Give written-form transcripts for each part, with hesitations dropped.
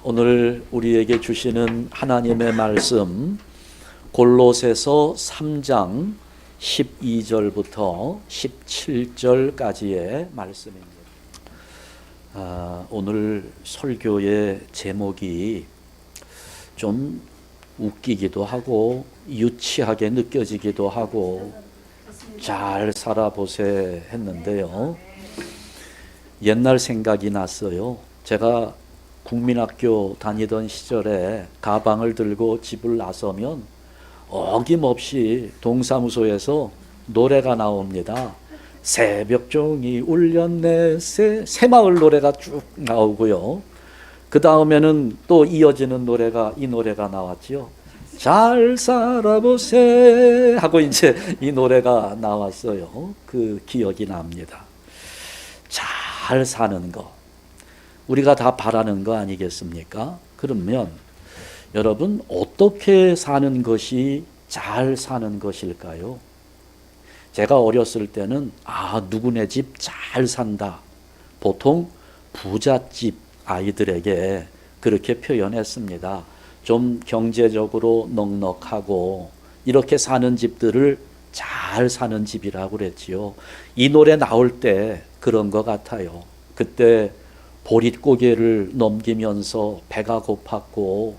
오늘 우리에게 주시는 하나님의 말씀 골로새서 3장 12절부터 17절까지의 말씀입니다. 오늘 설교의 제목이 좀 웃기기도 하고 유치하게 느껴지기도 하고 잘 살아보세 했는데요. 옛날 생각이 났어요. 제가 국민학교 다니던 시절에 가방을 들고 집을 나서면 어김없이 동사무소에서 노래가 나옵니다. 새벽종이 울렸네. 새마을 노래가 쭉 나오고요. 그 다음에는 또 이어지는 노래가 이 노래가 나왔죠. 잘 살아보세 하고 이제 이 노래가 나왔어요. 그 기억이 납니다. 잘 사는 거 우리가 다 바라는 거 아니겠습니까? 그러면 여러분 어떻게 사는 것이 잘 사는 것일까요? 제가 어렸을 때는 누구네 집 잘 산다. 보통 부잣집 아이들에게 그렇게 표현했습니다. 좀 경제적으로 넉넉하고 이렇게 사는 집들을 잘 사는 집이라고 그랬지요. 이 노래 나올 때 그런 것 같아요. 그때 보릿고개를 넘기면서 배가 고팠고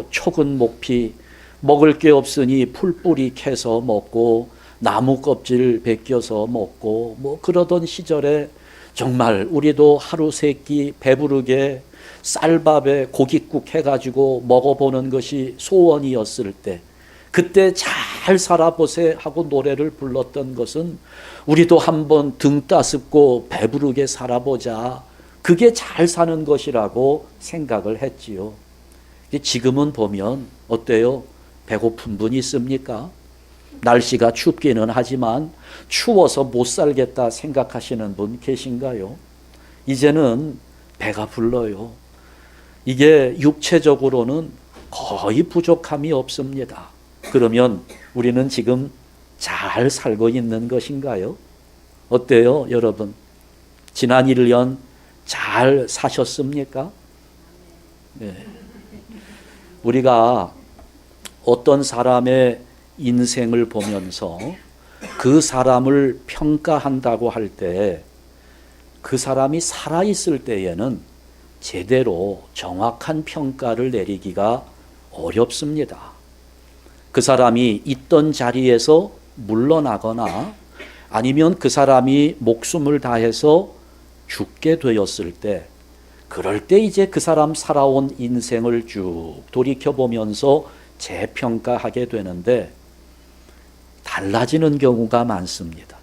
촉은 목피 먹을 게 없으니 풀뿌리 캐서 먹고 나무 껍질 벗겨서 먹고 그러던 시절에 정말 우리도 하루 세 끼 배부르게 쌀밥에 고깃국 해가지고 먹어보는 것이 소원이었을 때 그때 잘 살아보세 하고 노래를 불렀던 것은 우리도 한번 등 따숩고 배부르게 살아보자. 그게 잘 사는 것이라고 생각을 했지요. 지금은 보면 어때요? 배고픈 분 있습니까? 날씨가 춥기는 하지만 추워서 못 살겠다 생각하시는 분 계신가요? 이제는 배가 불러요. 이게 육체적으로는 거의 부족함이 없습니다. 그러면 우리는 지금 잘 살고 있는 것인가요? 어때요, 여러분? 지난 1년 잘 사셨습니까? 네. 우리가 어떤 사람의 인생을 보면서 그 사람을 평가한다고 할 때 그 사람이 살아있을 때에는 제대로 정확한 평가를 내리기가 어렵습니다. 그 사람이 있던 자리에서 물러나거나 아니면 그 사람이 목숨을 다해서 죽게 되었을 때 그럴 때 이제 그 사람 살아온 인생을 쭉 돌이켜보면서 재평가하게 되는데 달라지는 경우가 많습니다.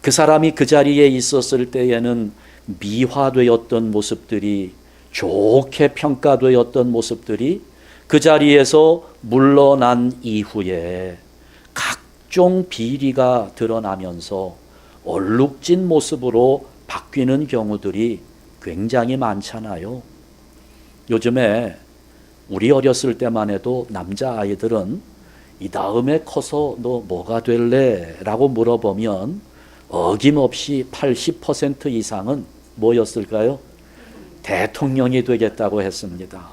그 사람이 그 자리에 있었을 때에는 미화되었던 모습들이 좋게 평가되었던 모습들이 그 자리에서 물러난 이후에 각종 비리가 드러나면서 얼룩진 모습으로 바뀌는 경우들이 굉장히 많잖아요. 요즘에 우리 어렸을 때만 해도 남자아이들은 이 다음에 커서 너 뭐가 될래? 라고 물어보면 어김없이 80% 이상은 뭐였을까요? 대통령이 되겠다고 했습니다.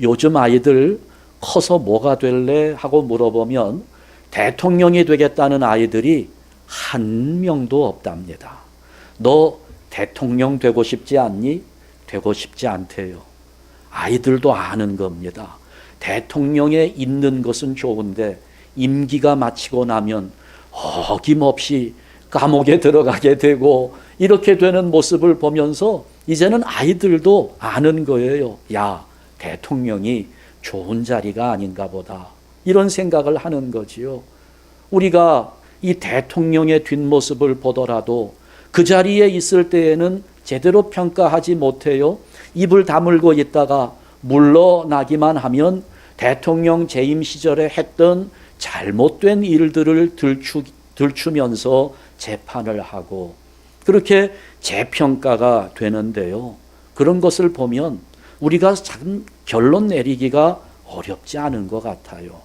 요즘 아이들 커서 뭐가 될래? 하고 물어보면 대통령이 되겠다는 아이들이 한 명도 없답니다. 너 대통령 되고 싶지 않니? 되고 싶지 않대요. 아이들도 아는 겁니다. 대통령에 있는 것은 좋은데 임기가 마치고 나면 어김없이 감옥에 들어가게 되고 이렇게 되는 모습을 보면서 이제는 아이들도 아는 거예요. 야, 대통령이 좋은 자리가 아닌가 보다. 이런 생각을 하는 거지요. 우리가 이 대통령의 뒷모습을 보더라도 그 자리에 있을 때에는 제대로 평가하지 못해요. 입을 다물고 있다가 물러나기만 하면 대통령 재임 시절에 했던 잘못된 일들을 들추면서 재판을 하고 그렇게 재평가가 되는데요. 그런 것을 보면 우리가 참 결론 내리기가 어렵지 않은 것 같아요.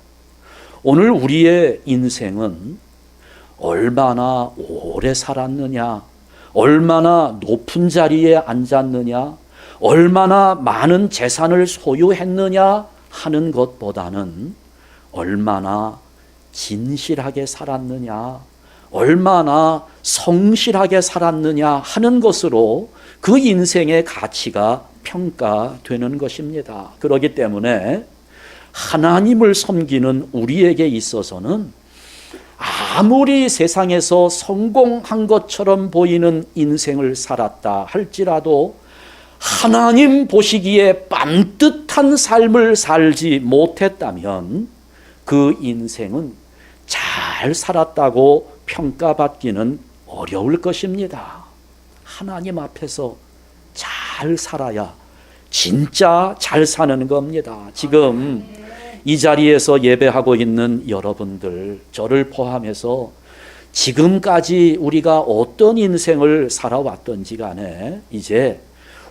오늘 우리의 인생은 얼마나 오래 살았느냐, 얼마나 높은 자리에 앉았느냐, 얼마나 많은 재산을 소유했느냐 하는 것보다는 얼마나 진실하게 살았느냐, 얼마나 성실하게 살았느냐 하는 것으로 그 인생의 가치가 평가되는 것입니다. 그렇기 때문에 하나님을 섬기는 우리에게 있어서는 아무리 세상에서 성공한 것처럼 보이는 인생을 살았다 할지라도 하나님 보시기에 빤듯한 삶을 살지 못했다면 그 인생은 잘 살았다고 평가받기는 어려울 것입니다. 하나님 앞에서 잘 살아야 진짜 잘 사는 겁니다. 지금 이 자리에서 예배하고 있는 여러분들, 저를 포함해서 지금까지 우리가 어떤 인생을 살아왔던지 간에 이제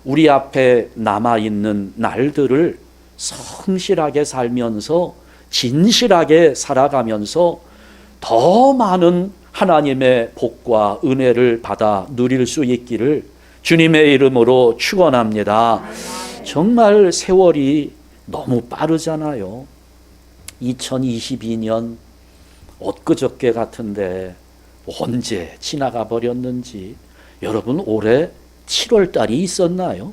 우리 앞에 남아있는 날들을 성실하게 살면서 진실하게 살아가면서 더 많은 하나님의 복과 은혜를 받아 누릴 수 있기를 주님의 이름으로 축원합니다. 정말 세월이 너무 빠르잖아요. 2022년 엊그저께 같은데 언제 지나가 버렸는지. 여러분 올해 7월 달이 있었나요?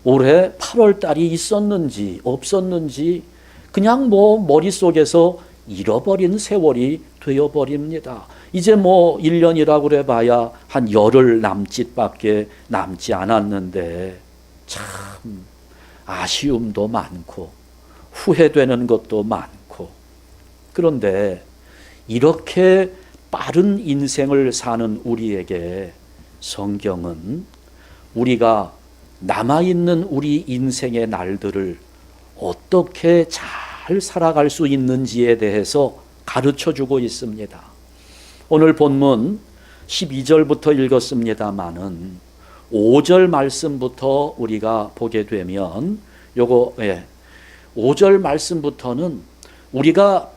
올해 8월 달이 있었는지 없었는지 그냥 머릿속에서 잃어버린 세월이 되어버립니다. 이제 1년이라고 그래봐야 한 열흘 남짓밖에 남지 않았는데 참 아쉬움도 많고 후회되는 것도 많고, 그런데 이렇게 빠른 인생을 사는 우리에게 성경은 우리가 남아있는 우리 인생의 날들을 어떻게 잘 살아갈 수 있는지에 대해서 가르쳐주고 있습니다. 오늘 본문 12절부터 읽었습니다마는 5절 말씀부터 우리가 보게 되면 5절 말씀부터는 우리가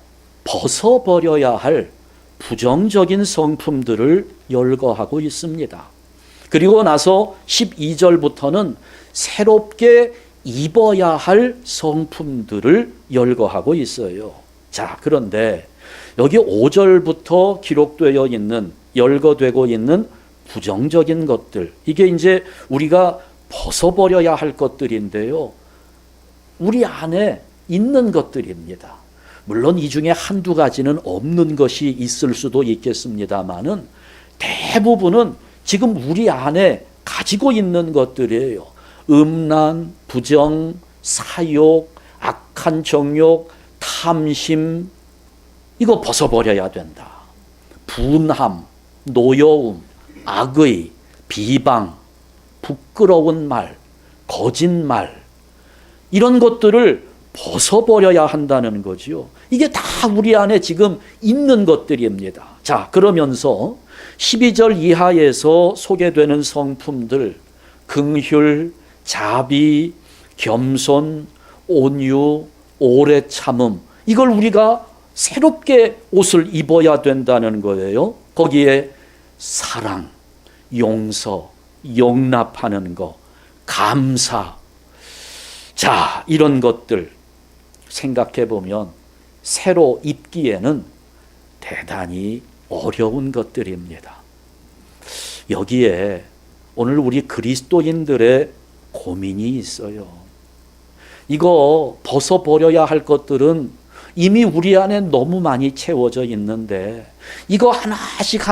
벗어버려야 할 부정적인 성품들을 열거하고 있습니다. 그리고 나서 12절부터는 새롭게 입어야 할 성품들을 열거하고 있어요. 자, 그런데 여기 5절부터 기록되어 있는, 열거되고 있는 부정적인 것들, 이게 이제 우리가 벗어버려야 할 것들인데요, 우리 안에 있는 것들입니다. 물론 이 중에 한두 가지는 없는 것이 있을 수도 있겠습니다만은 대부분은 지금 우리 안에 가지고 있는 것들이에요. 음란, 부정, 사욕, 악한 정욕, 탐심, 이거 벗어버려야 된다. 분함, 노여움, 악의, 비방, 부끄러운 말, 거짓말, 이런 것들을 벗어버려야 한다는 거지요. 이게 다 우리 안에 지금 있는 것들입니다. 자, 그러면서 12절 이하에서 소개되는 성품들, 긍휼, 자비, 겸손, 온유, 오래 참음, 이걸 우리가 새롭게 옷을 입어야 된다는 거예요. 거기에 사랑, 용서, 용납하는 거, 감사. 자, 이런 것들 생각해 보면 새로 입기에는 대단히 어려운 것들입니다. 여기에 오늘 우리 그리스도인들의 고민이 있어요. 이거 벗어버려야 할 것들은 이미 우리 안에 너무 많이 채워져 있는데 이거 하나씩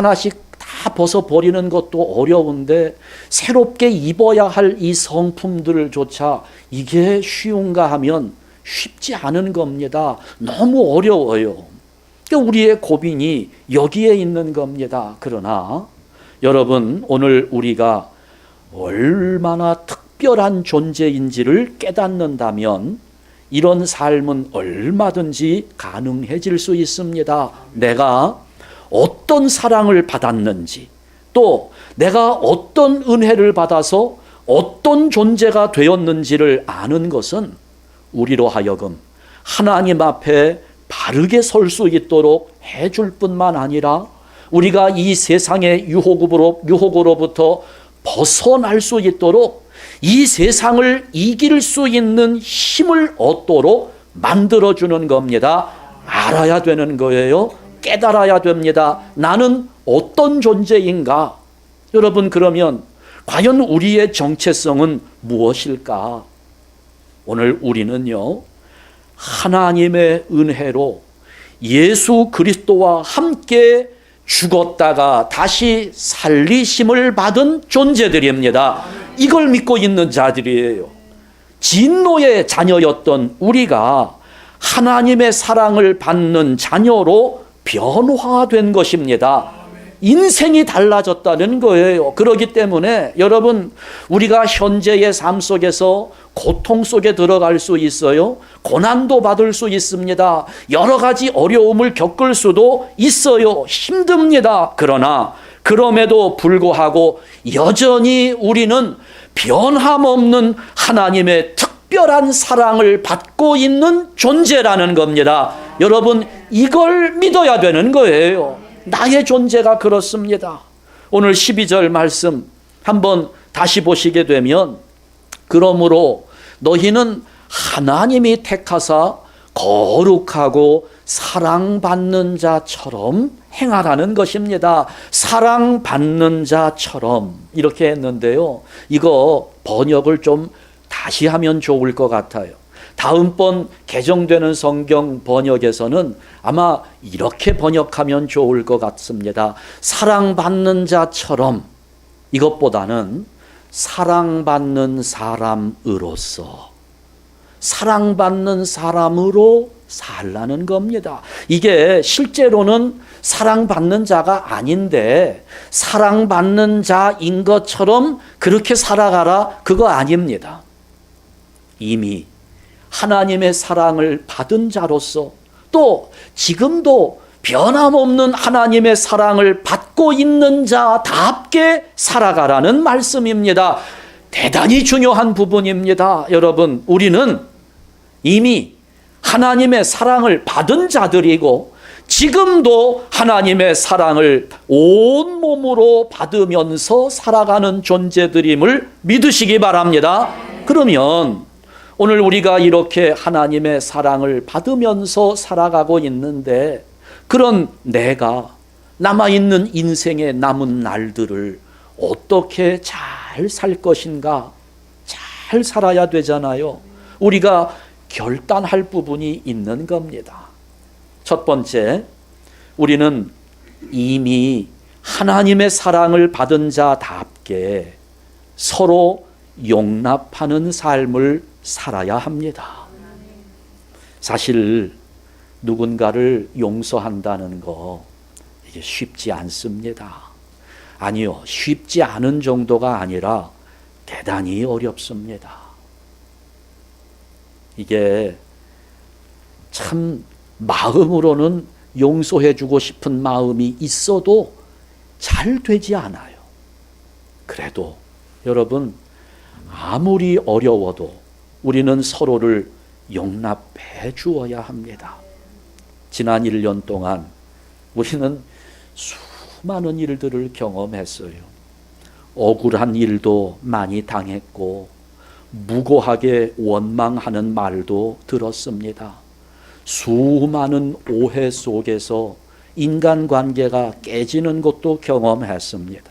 다 벗어버리는 것도 어려운데 새롭게 입어야 할 이 성품들조차 이게 쉬운가 하면 쉽지 않은 겁니다. 너무 어려워요. 그러니까 우리의 고민이 여기에 있는 겁니다. 그러나 여러분, 오늘 우리가 얼마나 특별한 존재인지를 깨닫는다면 이런 삶은 얼마든지 가능해질 수 있습니다. 내가 어떤 사랑을 받았는지, 또 내가 어떤 은혜를 받아서 어떤 존재가 되었는지를 아는 것은 우리로 하여금 하나님 앞에 바르게 설 수 있도록 해줄 뿐만 아니라 우리가 이 세상의 유혹으로부터 벗어날 수 있도록 이 세상을 이길 수 있는 힘을 얻도록 만들어주는 겁니다. 알아야 되는 거예요. 깨달아야 됩니다. 나는 어떤 존재인가? 여러분, 그러면 과연 우리의 정체성은 무엇일까? 오늘 우리는요, 하나님의 은혜로 예수 그리스도와 함께 죽었다가 다시 살리심을 받은 존재들입니다. 이걸 믿고 있는 자들이에요. 진노의 자녀였던 우리가 하나님의 사랑을 받는 자녀로 변화된 것입니다. 인생이 달라졌다는 거예요. 그렇기 때문에 여러분, 우리가 현재의 삶 속에서 고통 속에 들어갈 수 있어요. 고난도 받을 수 있습니다. 여러 가지 어려움을 겪을 수도 있어요. 힘듭니다. 그러나 그럼에도 불구하고 여전히 우리는 변함없는 하나님의 특별한 사랑을 받고 있는 존재라는 겁니다. 여러분, 이걸 믿어야 되는 거예요. 나의 존재가 그렇습니다. 오늘 12절 말씀 한번 다시 보시게 되면, 그러므로 너희는 하나님이 택하사 거룩하고 사랑받는 자처럼 행하라는 것입니다. 사랑받는 자처럼 이렇게 했는데요, 이거 번역을 좀 다시 하면 좋을 것 같아요. 다음번 개정되는 성경 번역에서는 아마 이렇게 번역하면 좋을 것 같습니다. 사랑받는 자처럼, 이것보다는 사랑받는 사람으로서, 사랑받는 사람으로 살라는 겁니다. 이게 실제로는 사랑받는 자가 아닌데 사랑받는 자인 것처럼 그렇게 살아가라, 그거 아닙니다. 이미 하나님의 사랑을 받은 자로서, 또 지금도 변함없는 하나님의 사랑을 받고 있는 자답게 살아가라는 말씀입니다. 대단히 중요한 부분입니다. 여러분, 우리는 이미 하나님의 사랑을 받은 자들이고 지금도 하나님의 사랑을 온몸으로 받으면서 살아가는 존재들임을 믿으시기 바랍니다. 그러면 오늘 우리가 이렇게 하나님의 사랑을 받으면서 살아가고 있는데, 그런 내가 남아있는 인생의 남은 날들을 어떻게 잘 살 것인가? 잘 살아야 되잖아요. 우리가 결단할 부분이 있는 겁니다. 첫 번째, 우리는 이미 하나님의 사랑을 받은 자답게 서로 용납하는 삶을 살아야 합니다. 사실 누군가를 용서한다는 거, 이게 쉽지 않습니다. 아니요, 쉽지 않은 정도가 아니라 대단히 어렵습니다. 이게 참 마음으로는 용서해주고 싶은 마음이 있어도 잘 되지 않아요. 그래도 여러분, 아무리 어려워도 우리는 서로를 용납해 주어야 합니다. 지난 1년 동안 우리는 수많은 일들을 경험했어요. 억울한 일도 많이 당했고 무고하게 원망하는 말도 들었습니다. 수많은 오해 속에서 인간관계가 깨지는 것도 경험했습니다.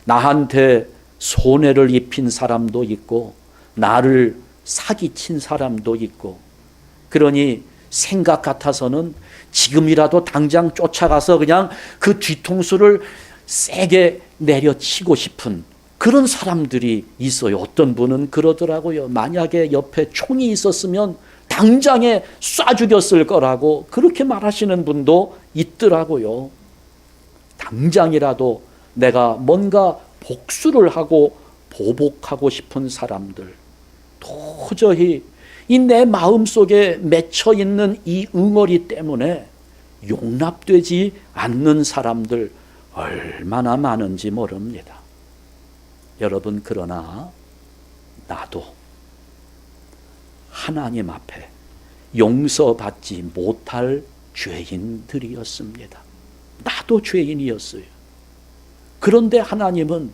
나한테 손해를 입힌 사람도 있고 나를 사기친 사람도 있고, 그러니 생각 같아서는 지금이라도 당장 쫓아가서 그냥 그 뒤통수를 세게 내려치고 싶은 그런 사람들이 있어요. 어떤 분은 그러더라고요. 만약에 옆에 총이 있었으면 당장에 쏴 죽였을 거라고 그렇게 말하시는 분도 있더라고요. 당장이라도 내가 뭔가 복수를 하고 보복하고 싶은 사람들, 도저히 이 내 마음속에 맺혀 있는 이 응어리 때문에 용납되지 않는 사람들 얼마나 많은지 모릅니다. 여러분, 그러나 나도 하나님 앞에 용서받지 못할 죄인들이었습니다. 나도 죄인이었어요. 그런데 하나님은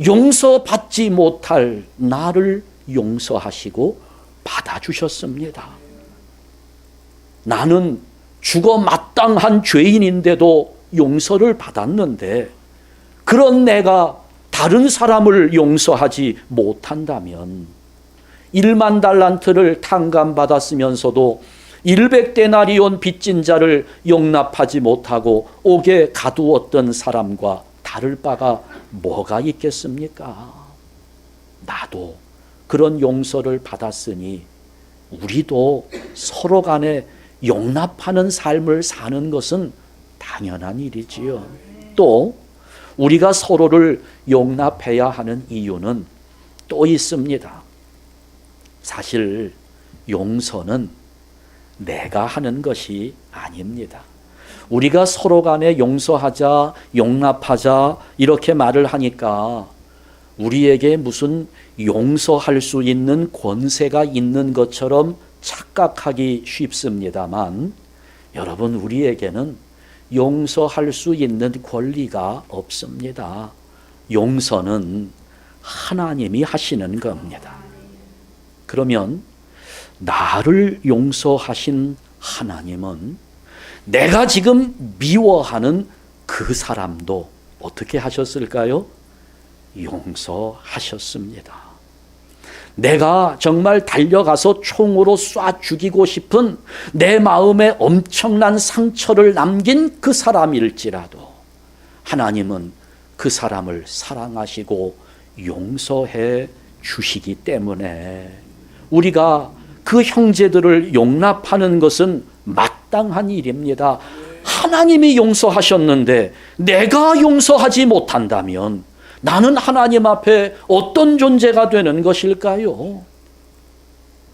용서받지 못할 나를 용서하시고 받아주셨습니다. 나는 죽어 마땅한 죄인인데도 용서를 받았는데 그런 내가 다른 사람을 용서하지 못한다면 1만 달란트를 탕감받았으면서도 100데나리온 빚진 자를 용납하지 못하고 옥에 가두었던 사람과 다를 바가 뭐가 있겠습니까? 나도 그런 용서를 받았으니 우리도 서로 간에 용납하는 삶을 사는 것은 당연한 일이지요. 또 우리가 서로를 용납해야 하는 이유는 또 있습니다. 사실 용서는 내가 하는 것이 아닙니다. 우리가 서로 간에 용서하자, 용납하자 이렇게 말을 하니까 우리에게 무슨 용서할 수 있는 권세가 있는 것처럼 착각하기 쉽습니다만 여러분, 우리에게는 용서할 수 있는 권리가 없습니다. 용서는 하나님이 하시는 겁니다. 그러면 나를 용서하신 하나님은 내가 지금 미워하는 그 사람도 어떻게 하셨을까요? 용서하셨습니다. 내가 정말 달려가서 총으로 쏴 죽이고 싶은 내 마음에 엄청난 상처를 남긴 그 사람일지라도 하나님은 그 사람을 사랑하시고 용서해 주시기 때문에 우리가 그 형제들을 용납하는 것은 마땅한 일입니다. 하나님이 용서하셨는데 내가 용서하지 못한다면 나는 하나님 앞에 어떤 존재가 되는 것일까요?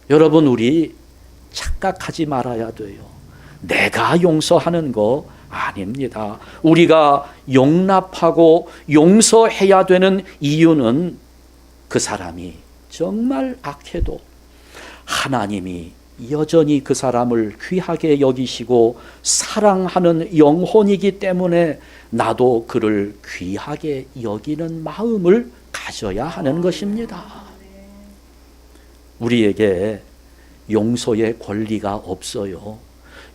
여러분, 우리 착각하지 말아야 돼요. 내가 용서하는 거 아닙니다. 우리가 용납하고 용서해야 되는 이유는 그 사람이 정말 악해도 하나님이 여전히 그 사람을 귀하게 여기시고 사랑하는 영혼이기 때문에 나도 그를 귀하게 여기는 마음을 가져야 하는 것입니다. 우리에게 용서의 권리가 없어요.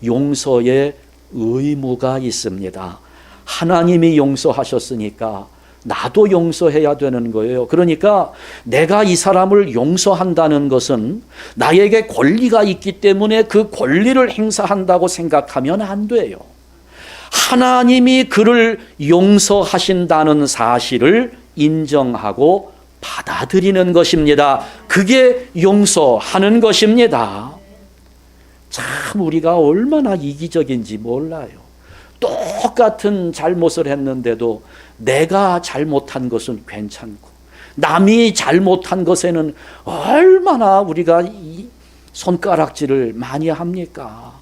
용서의 의무가 있습니다. 하나님이 용서하셨으니까 나도 용서해야 되는 거예요. 그러니까 내가 이 사람을 용서한다는 것은 나에게 권리가 있기 때문에 그 권리를 행사한다고 생각하면 안 돼요. 하나님이 그를 용서하신다는 사실을 인정하고 받아들이는 것입니다. 그게 용서하는 것입니다. 참 우리가 얼마나 이기적인지 몰라요. 똑같은 잘못을 했는데도 내가 잘못한 것은 괜찮고 남이 잘못한 것에는 얼마나 우리가 이 손가락질을 많이 합니까?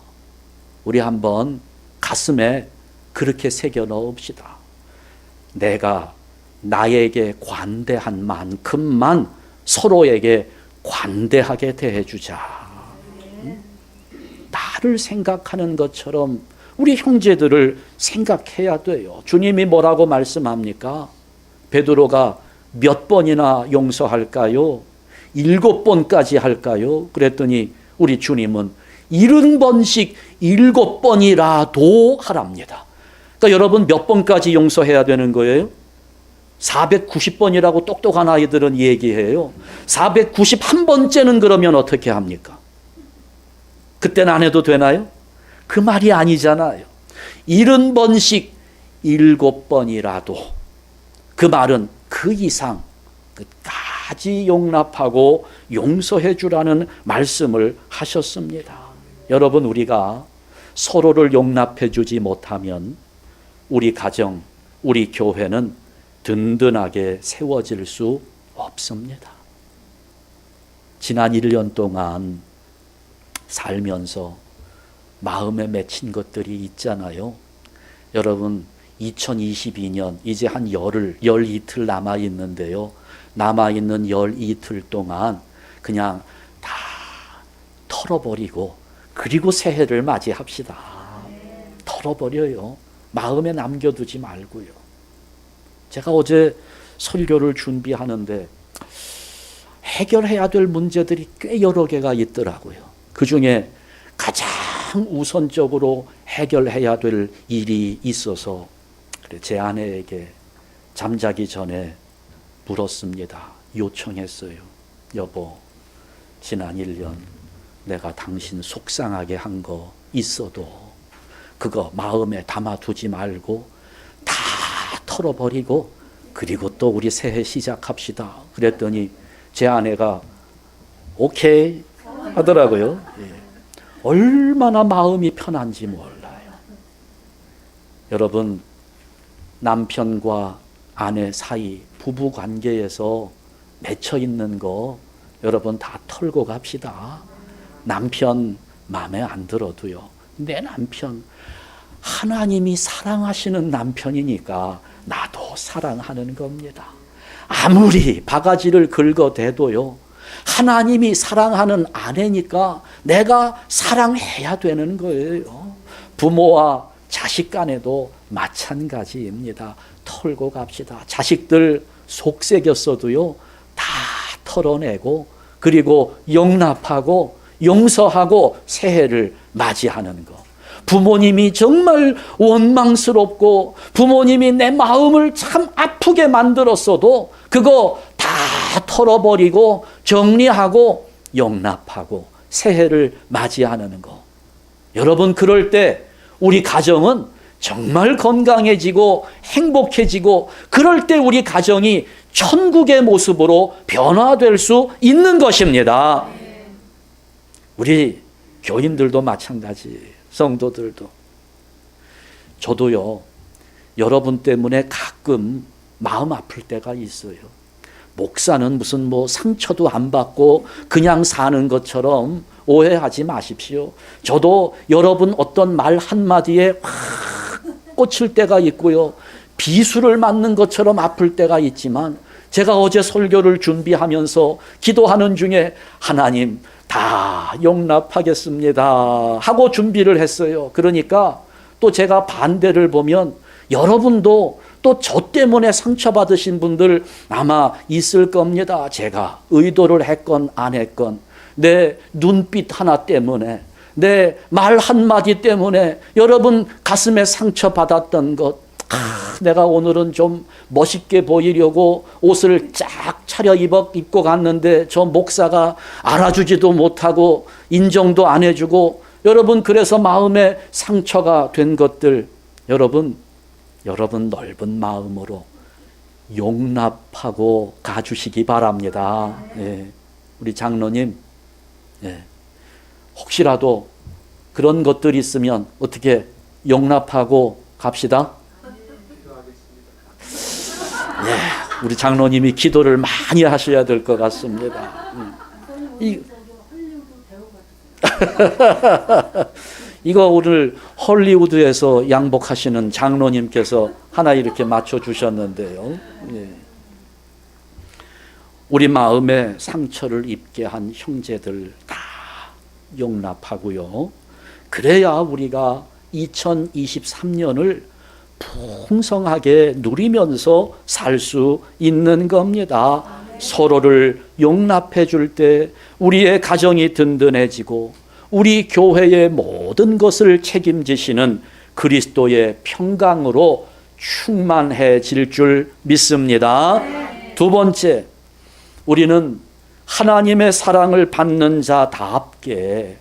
우리 한번 가슴에 그렇게 새겨 넣읍시다. 내가 나에게 관대한 만큼만 서로에게 관대하게 대해주자. 나를 생각하는 것처럼 우리 형제들을 생각해야 돼요. 주님이 뭐라고 말씀합니까? 베드로가 몇 번이나 용서할까요? 7번까지 할까요? 그랬더니 우리 주님은 70번씩 7번이라도 하랍니다. 그러니까 여러분 몇 번까지 용서해야 되는 거예요? 490번이라고 똑똑한 아이들은 얘기해요. 491번째는 그러면 어떻게 합니까? 그때는 안 해도 되나요? 그 말이 아니잖아요. 70번씩 7번이라도 그 말은 그 이상 끝까지 용납하고 용서해 주라는 말씀을 하셨습니다. 여러분, 우리가 서로를 용납해 주지 못하면 우리 가정, 우리 교회는 든든하게 세워질 수 없습니다. 지난 1년 동안 살면서 마음에 맺힌 것들이 있잖아요. 여러분, 2022년 이제 한 열 이틀 남아있는데요. 남아있는 열 이틀 동안 그냥 다 털어버리고 그리고 새해를 맞이합시다. 털어버려요. 마음에 남겨두지 말고요. 제가 어제 설교를 준비하는데 해결해야 될 문제들이 꽤 여러 개가 있더라고요. 그 중에 가장 우선적으로 해결해야 될 일이 있어서 제 아내에게 잠자기 전에 물었습니다. 요청했어요. 여보, 지난 1년 내가 당신 속상하게 한 거 있어도 그거 마음에 담아두지 말고 다 털어버리고 그리고 또 우리 새해 시작합시다. 그랬더니 제 아내가 오케이 하더라고요. 예. 얼마나 마음이 편한지 몰라요. 여러분, 남편과 아내 사이 부부 관계에서 맺혀 있는 거 여러분 다 털고 갑시다. 남편 마음에 안 들어도요, 내 남편 하나님이 사랑하시는 남편이니까 나도 사랑하는 겁니다. 아무리 바가지를 긁어대도요, 하나님이 사랑하는 아내니까 내가 사랑해야 되는 거예요. 부모와 자식 간에도 마찬가지입니다. 털고 갑시다. 자식들 속색였어도요, 다 털어내고 그리고 용납하고 용서하고 새해를 맞이하는 거. 부모님이 정말 원망스럽고 부모님이 내 마음을 참 아프게 만들었어도 그거 다 털어버리고 정리하고 용납하고 새해를 맞이하는 거. 여러분, 그럴 때 우리 가정은 정말 건강해지고 행복해지고 그럴 때 우리 가정이 천국의 모습으로 변화될 수 있는 것입니다. 우리 교인들도 마찬가지, 성도들도. 저도요, 여러분 때문에 가끔 마음 아플 때가 있어요. 목사는 무슨 상처도 안 받고 그냥 사는 것처럼 오해하지 마십시오. 저도 여러분 어떤 말 한마디에 확 꽂힐 때가 있고요, 비수를 맞는 것처럼 아플 때가 있지만 제가 어제 설교를 준비하면서 기도하는 중에 하나님 다 용납하겠습니다 하고 준비를 했어요. 그러니까 또 제가 반대를 보면 여러분도 또 저 때문에 상처받으신 분들 아마 있을 겁니다. 제가 의도를 했건 안 했건 내 눈빛 하나 때문에 내 말 한마디 때문에 여러분 가슴에 상처받았던 것, 내가 오늘은 좀 멋있게 보이려고 옷을 쫙 차려 입고 갔는데 저 목사가 알아주지도 못하고 인정도 안 해주고 여러분 그래서 마음에 상처가 된 것들, 여러분 넓은 마음으로 용납하고 가주시기 바랍니다. 예. 우리 장로님, 예. 혹시라도 그런 것들이 있으면 어떻게 용납하고 갑시다. 예. 우리 장로님이 기도를 많이 하셔야 될 것 같습니다. 이거 오늘 헐리우드에서 양복하시는 장로님께서 하나 이렇게 맞춰주셨는데요. 예. 우리 마음에 상처를 입게 한 형제들 다 용납하고요. 그래야 우리가 2023년을 풍성하게 누리면서 살 수 있는 겁니다. 서로를 용납해 줄 때 우리의 가정이 든든해지고 우리 교회의 모든 것을 책임지시는 그리스도의 평강으로 충만해질 줄 믿습니다. 두 번째, 우리는 하나님의 사랑을 받는 자답게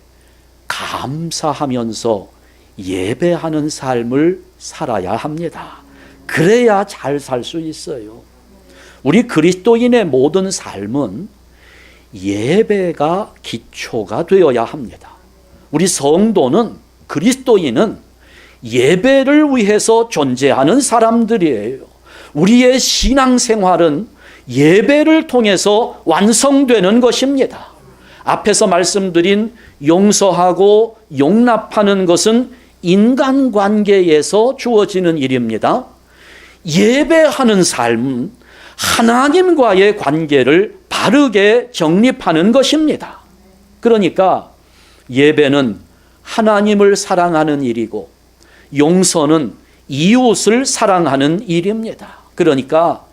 감사하면서 예배하는 삶을 살아야 합니다. 그래야 잘 살 수 있어요. 우리 그리스도인의 모든 삶은 예배가 기초가 되어야 합니다. 우리 성도는, 그리스도인은 예배를 위해서 존재하는 사람들이에요. 우리의 신앙생활은 예배를 통해서 완성되는 것입니다. 앞에서 말씀드린 용서하고 용납하는 것은 인간관계에서 주어지는 일입니다. 예배하는 삶은 하나님과의 관계를 바르게 정립하는 것입니다. 그러니까 예배는 하나님을 사랑하는 일이고 용서는 이웃을 사랑하는 일입니다. 그러니까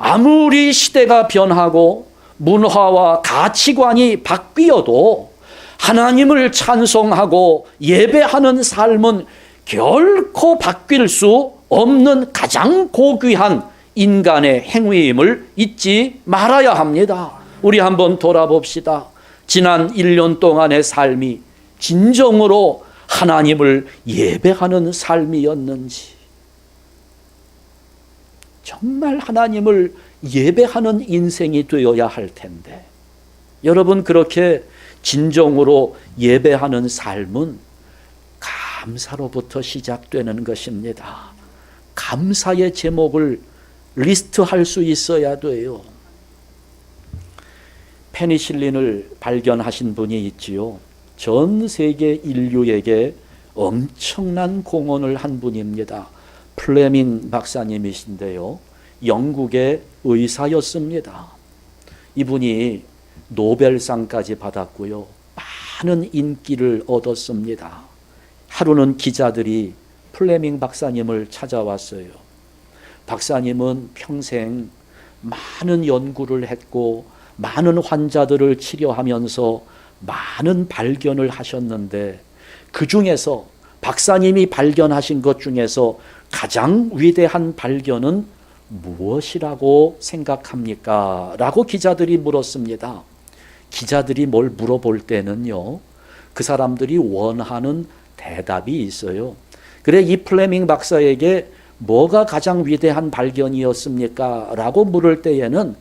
아무리 시대가 변하고 문화와 가치관이 바뀌어도 하나님을 찬송하고 예배하는 삶은 결코 바뀔 수 없는 가장 고귀한 인간의 행위임을 잊지 말아야 합니다. 우리 한번 돌아봅시다. 지난 1년 동안의 삶이 진정으로 하나님을 예배하는 삶이었는지, 정말 하나님을 예배하는 인생이 되어야 할 텐데, 여러분, 그렇게 진정으로 예배하는 삶은 감사로부터 시작되는 것입니다. 감사의 제목을 리스트할 수 있어야 돼요. 페니실린을 발견하신 분이 있지요. 전 세계 인류에게 엄청난 공헌을 한 분입니다. 플레밍 박사님이신데요. 영국의 의사였습니다. 이분이 노벨상까지 받았고요. 많은 인기를 얻었습니다. 하루는 기자들이 플레밍 박사님을 찾아왔어요. 박사님은 평생 많은 연구를 했고 많은 환자들을 치료하면서 많은 발견을 하셨는데, 그 중에서 박사님이 발견하신 것 중에서 가장 위대한 발견은 무엇이라고 생각합니까? 라고 기자들이 물었습니다. 기자들이 뭘 물어볼 때는요, 그 사람들이 원하는 대답이 있어요. 그래, 이 플레밍 박사에게 뭐가 가장 위대한 발견이었습니까? 라고 물을 때에는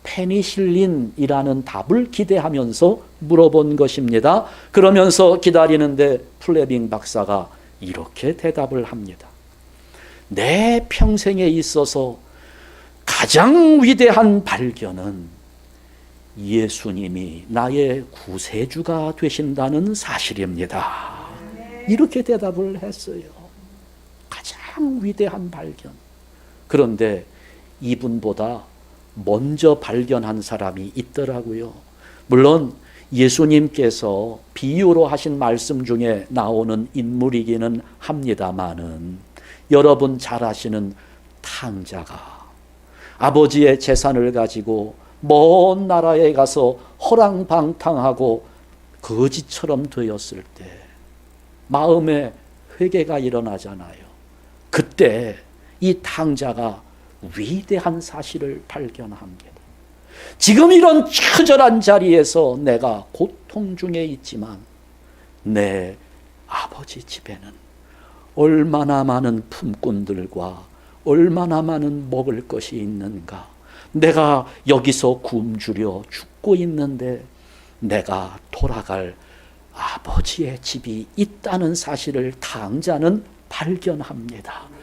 페니실린이라는 답을 기대하면서 물어본 것입니다. 그러면서 기다리는데 플레밍 박사가 이렇게 대답을 합니다. 내 평생에 있어서 가장 위대한 발견은 예수님이 나의 구세주가 되신다는 사실입니다. 이렇게 대답을 했어요. 가장 위대한 발견. 그런데 이분보다 먼저 발견한 사람이 있더라고요. 물론 예수님께서 비유로 하신 말씀 중에 나오는 인물이기는 합니다마는, 여러분 잘 아시는 탕자가 아버지의 재산을 가지고 먼 나라에 가서 허랑방탕하고 거지처럼 되었을 때 마음에 회개가 일어나잖아요. 그때 이 탕자가 위대한 사실을 발견합니다. 지금 이런 처절한 자리에서 내가 고통 중에 있지만 내 아버지 집에는 얼마나 많은 품꾼들과 얼마나 많은 먹을 것이 있는가. 내가 여기서 굶주려 죽고 있는데 내가 돌아갈 아버지의 집이 있다는 사실을 탕자는 발견합니다.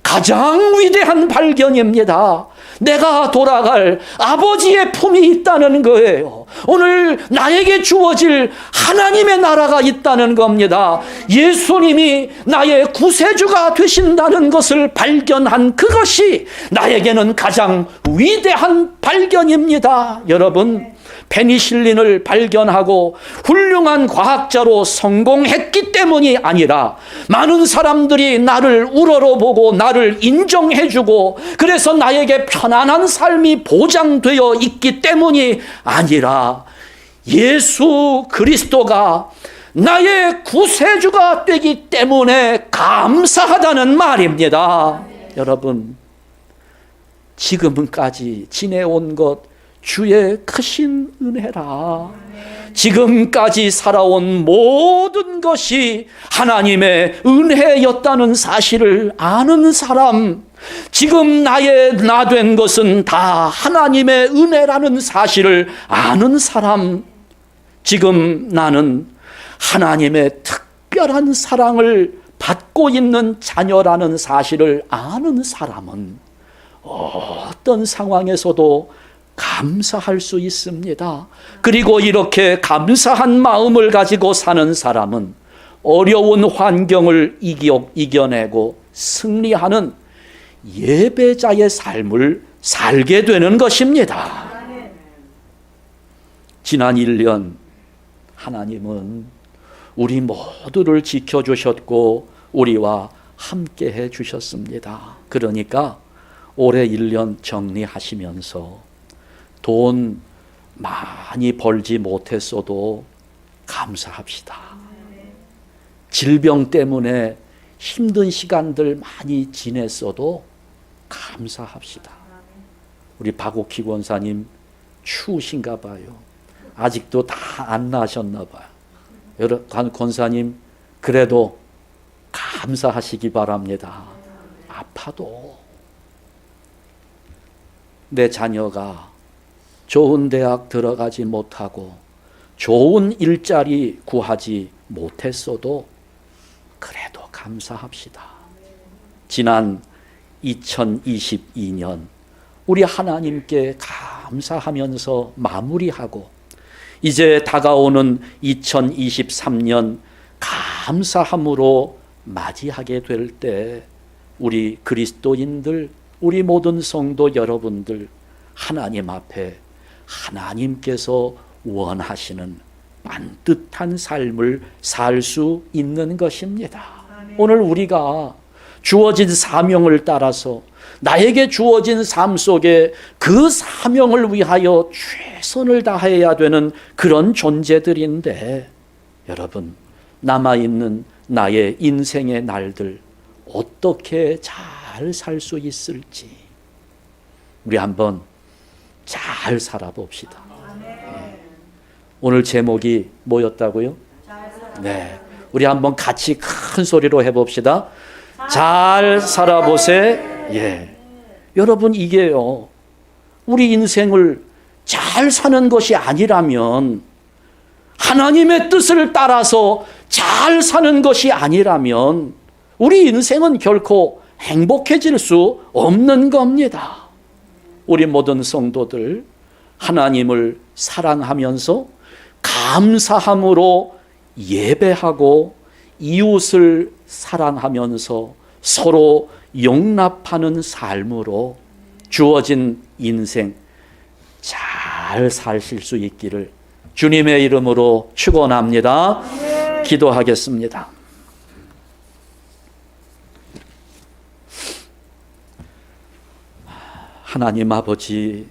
가장 위대한 발견입니다. 내가 돌아갈 아버지의 품이 있다는 거예요. 오늘 나에게 주어질 하나님의 나라가 있다는 겁니다. 예수님이 나의 구세주가 되신다는 것을 발견한 그것이 나에게는 가장 위대한 발견입니다. 여러분, 페니실린을 발견하고 훌륭한 과학자로 성공했기 때문이 아니라 많은 사람들이 나를 우러러보고 나를 인정해주고 그래서 나에게 편안한 삶이 보장되어 있기 때문이 아니라 예수 그리스도가 나의 구세주가 되기 때문에 감사하다는 말입니다. 여러분, 지금까지 지내온 것 주의 크신 은혜라. 지금까지 살아온 모든 것이 하나님의 은혜였다는 사실을 아는 사람, 지금 나의 나 된 것은 다 하나님의 은혜라는 사실을 아는 사람, 지금 나는 하나님의 특별한 사랑을 받고 있는 자녀라는 사실을 아는 사람은 어떤 상황에서도 감사할 수 있습니다. 그리고 이렇게 감사한 마음을 가지고 사는 사람은 어려운 환경을 이겨내고 승리하는 예배자의 삶을 살게 되는 것입니다. 지난 1년 하나님은 우리 모두를 지켜주셨고 우리와 함께 해주셨습니다. 그러니까 올해 1년 정리하시면서 돈 많이 벌지 못했어도 감사합시다. 질병 때문에 힘든 시간들 많이 지냈어도 감사합시다. 우리 박옥희 권사님 추우신가 봐요. 아직도 다 안 나셨나 봐요. 여러분 권사님 그래도 감사하시기 바랍니다. 아파도 내 자녀가 좋은 대학 들어가지 못하고 좋은 일자리 구하지 못했어도 그래도 감사합시다. 지난 2022년 우리 하나님께 감사하면서 마무리하고 이제 다가오는 2023년 감사함으로 맞이하게 될 때 우리 그리스도인들, 우리 모든 성도 여러분들 하나님 앞에 하나님께서 원하시는 반듯한 삶을 살 수 있는 것입니다. 오늘 우리가 주어진 사명을 따라서 나에게 주어진 삶 속에 그 사명을 위하여 최선을 다해야 되는 그런 존재들인데 여러분 남아있는 나의 인생의 날들 어떻게 잘 살 수 있을지 우리 한번 잘 살아봅시다. 오늘 제목이 뭐였다고요? 네, 우리 한번 같이 큰 소리로 해봅시다. 잘 살아보세. 예, 여러분 이게요 우리 인생을 잘 사는 것이 아니라면 하나님의 뜻을 따라서 잘 사는 것이 아니라면 우리 인생은 결코 행복해질 수 없는 겁니다. 우리 모든 성도들 하나님을 사랑하면서 감사함으로 예배하고 이웃을 사랑하면서 서로 용납하는 삶으로 주어진 인생 잘 사실 수 있기를 주님의 이름으로 축원합니다. 기도하겠습니다. 하나님 아버지,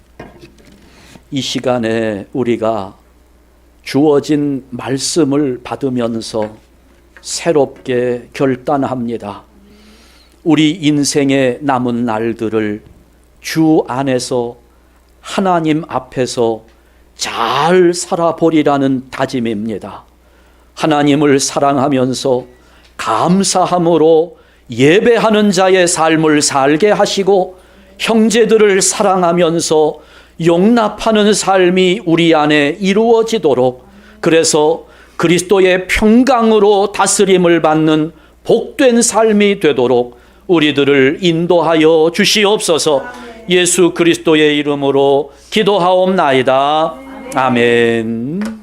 이 시간에 우리가 주어진 말씀을 받으면서 새롭게 결단합니다. 우리 인생의 남은 날들을 주 안에서 하나님 앞에서 잘 살아보리라는 다짐입니다. 하나님을 사랑하면서 감사함으로 예배하는 자의 삶을 살게 하시고 형제들을 사랑하면서 용납하는 삶이 우리 안에 이루어지도록, 그래서 그리스도의 평강으로 다스림을 받는 복된 삶이 되도록 우리들을 인도하여 주시옵소서. 예수 그리스도의 이름으로 기도하옵나이다. 아멘.